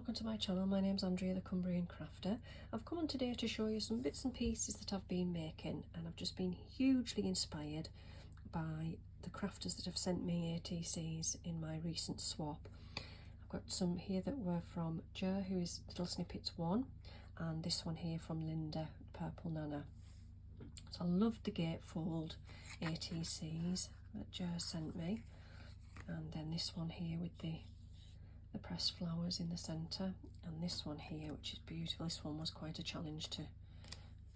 welcome to my channel. My name's Andrea the Cumbrian Crafter. I've come on today to show you some bits and pieces that I've been making, and I've just been hugely inspired by the crafters that have sent me ATCs in my recent swap. I've got some here that were from Jo, who is Little Snippets 1, and this one here from Linda, Purple Nana. So I loved the gatefold ATCs that Jo sent me, and then this one here with the pressed flowers in the centre, and this one here, which is beautiful. This one was quite a challenge to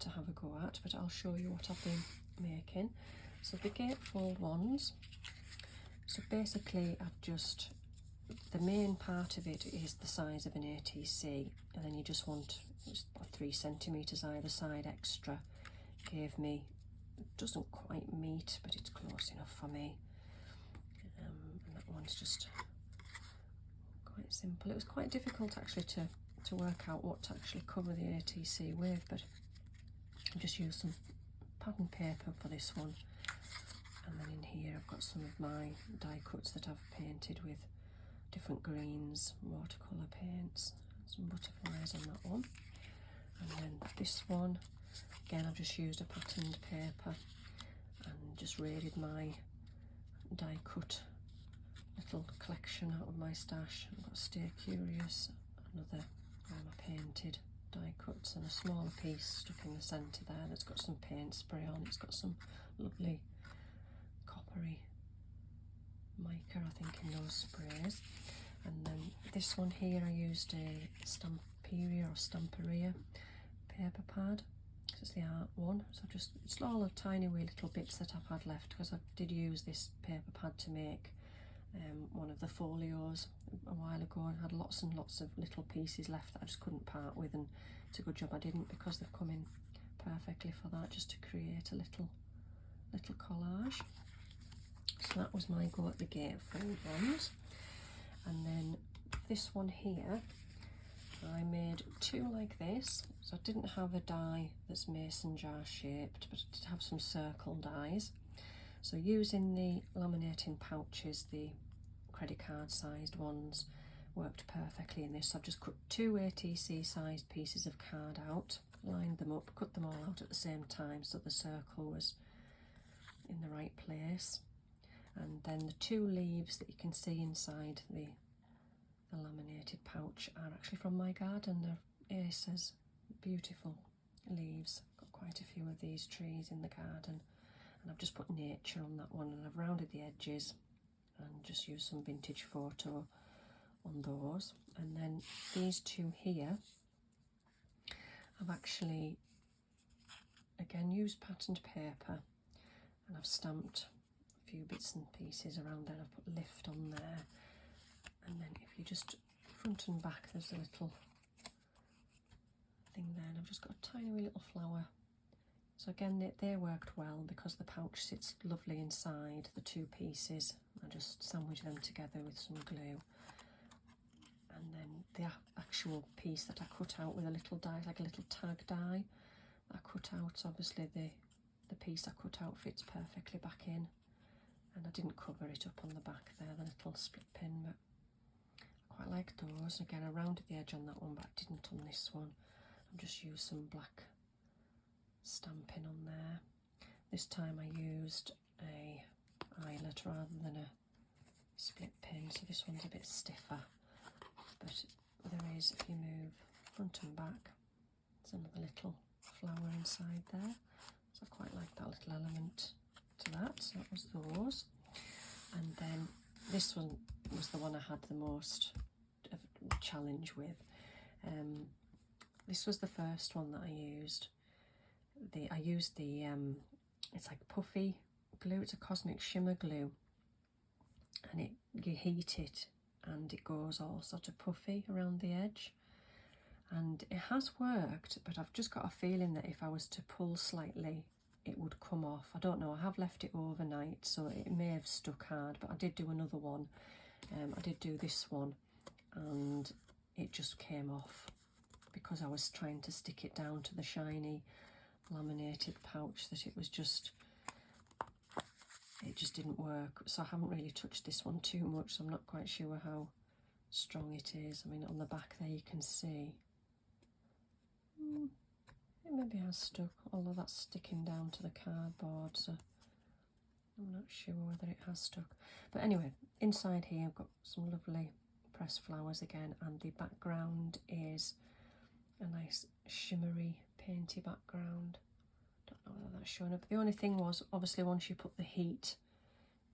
have a go at, but I'll show you what I've been making. So the gatefold ones, so basically the main part of it is the size of an ATC, and then you just want just about 3 centimetres either side extra. Gave me, it doesn't quite meet, but it's close enough for me. And that one's just quite simple. It was quite difficult actually to work out what to actually cover the ATC with, but I've just used some pattern paper for this one, and then in here I've got some of my die cuts that I've painted with different greens, watercolour paints, some butterflies on that one. And then this one, again I've just used a patterned paper and just raided my die cut little collection out of my stash. I've got Stay Curious, another my painted die cuts, and a smaller piece stuck in the centre there that's got some paint spray on. It's got some lovely coppery mica, I think, in those sprays. And then this one here I used a Stamperia or Stamperia paper pad. It's the art one, so it's all the tiny wee little bits that I've had left, because I did use this paper pad to make one of the folios a while ago. I had lots and lots of little pieces left that I just couldn't part with, and it's a good job I didn't, because they've come in perfectly for that, just to create a little collage. So that was my go at the gatefold ones. And then this one here, I made 2 like this. So I didn't have a die that's mason jar shaped, but I did have some circle dies. So using the laminating pouches, the credit card sized ones worked perfectly in this. So I've just cut 2 ATC sized pieces of card out, lined them up, cut them all out at the same time so the circle was in the right place. And then the 2 leaves that you can see inside the laminated pouch are actually from my garden. They're Aces, beautiful leaves. Got quite a few of these trees in the garden, and I've just put nature on that one, and I've rounded the edges and just used some vintage photo on those. And then these 2 here, I've actually again used patterned paper, and I've stamped a few bits and pieces around there. I've put lift on there, and then if you just front and back, there's a little thing there, and I've just got a tiny wee little flower. So again, they worked well because the pouch sits lovely inside the 2 pieces. I just sandwich them together with some glue, and then the actual piece that I cut out with a little die, like a little tag die, I cut out, obviously the piece I cut out fits perfectly back in, and I didn't cover it up on the back there, the little split pin, but I quite like those. Again, I rounded the edge on that one, but I didn't on this one. I've just used some black stamping on there. This time I used a eyelet rather than a split pin, so this one's a bit stiffer, but there is, if you move front and back, there's another little flower inside there, so I quite like that little element to that. So that was those. And then this one was the one I had the most of a challenge with. This was the first one that I used. I used the it's like puffy glue. It's a Cosmic Shimmer glue, and you heat it and it goes all sort of puffy around the edge, and it has worked, but I've just got a feeling that if I was to pull slightly it would come off. I don't know, I have left it overnight, so it may have stuck hard, but I did do another one. I did do this one, and it just came off because I was trying to stick it down to the shiny laminated pouch, that it just didn't work. So I haven't really touched this one too much, so I'm not quite sure how strong it is. I mean, on the back there you can see. It maybe has stuck, although that's sticking down to the cardboard, so I'm not sure whether it has stuck. But anyway, inside here I've got some lovely pressed flowers again, and the background is a nice shimmery, painty background. Don't know whether that's showing up. The only thing was, obviously, once you put the heat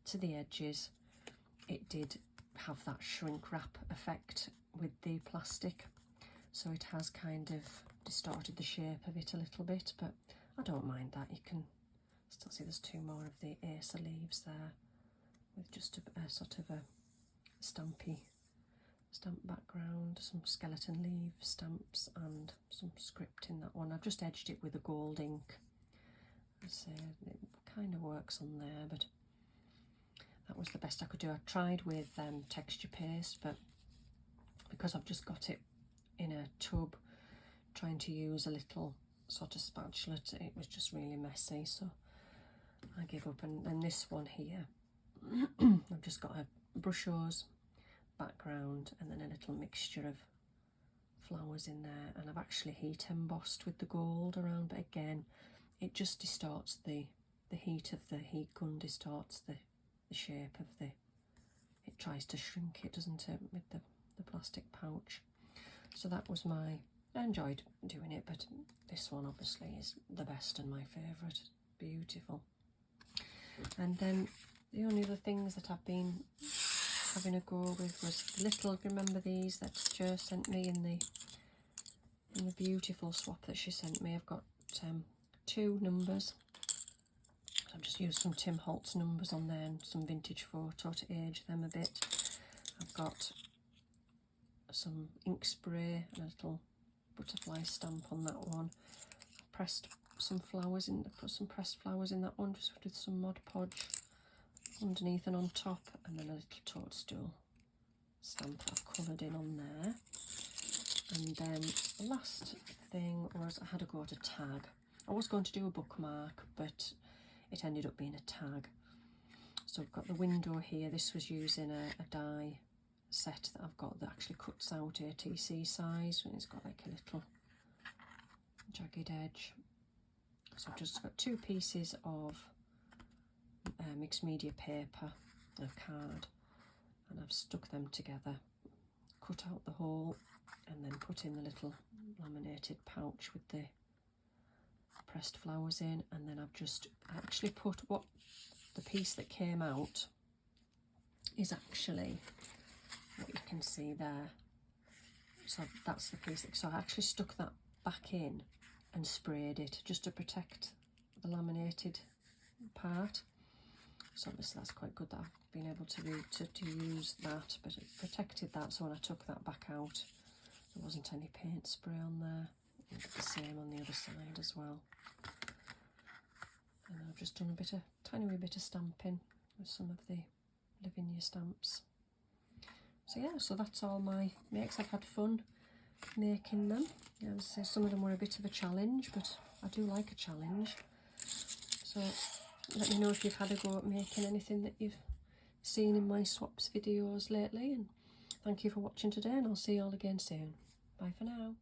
to the edges, it did have that shrink wrap effect with the plastic, so it has kind of distorted the shape of it a little bit, but I don't mind that. You can still see there's two more of the Acer leaves there with just a sort of a stamp background, some skeleton leaf stamps and some script in that one. I've just edged it with a gold ink. I say it kind of works on there, but that was the best I could do. I tried with texture paste, but because I've just got it in a tub, trying to use a little sort of spatula, it was just really messy, so I gave up. And then this one here, I've just got a brushose background and then a little mixture of flowers in there, and I've actually heat embossed with the gold around, but again it just distorts the heat of the heat gun, distorts the shape of it tries to shrink it, doesn't it, with the plastic pouch. So that was I enjoyed doing it, but this one obviously is the best and my favourite. Beautiful. And then the only other things that I've been having a go with was little, remember these that Jo sent me in the beautiful swap that she sent me. I've got 2 numbers. I've just used some Tim Holtz numbers on there and some vintage photo to age them a bit. I've got some ink spray and a little butterfly stamp on that one. I pressed some flowers in, put some pressed flowers in that one, just with some Mod Podge underneath and on top, and then a little toadstool stamp I've coloured in on there. And then the last thing was I had to go to tag. I was going to do a bookmark, but it ended up being a tag. So I've got the window here. This was using a die set that I've got that actually cuts out ATC size, and it's got like a little jagged edge. So I've just got 2 pieces of mixed media paper, a card, and I've stuck them together, cut out the hole, and then put in the little laminated pouch with the pressed flowers in. And then I've just actually put what the piece that came out is actually what you can see there. So that's the piece. So I actually stuck that back in and sprayed it just to protect the laminated part. So obviously that's quite good that I've been able to use that, but it protected that, so when I took that back out there wasn't any paint spray on there. And the same on the other side as well. And I've just done a tiny wee bit of stamping with some of the Lavinia stamps. So yeah, so that's all my makes. I've had fun making them. Yeah, I would say some of them were a bit of a challenge, but I do like a challenge. So let me know if you've had a go at making anything that you've seen in my swaps videos lately, and thank you for watching today, and I'll see you all again soon. Bye for now.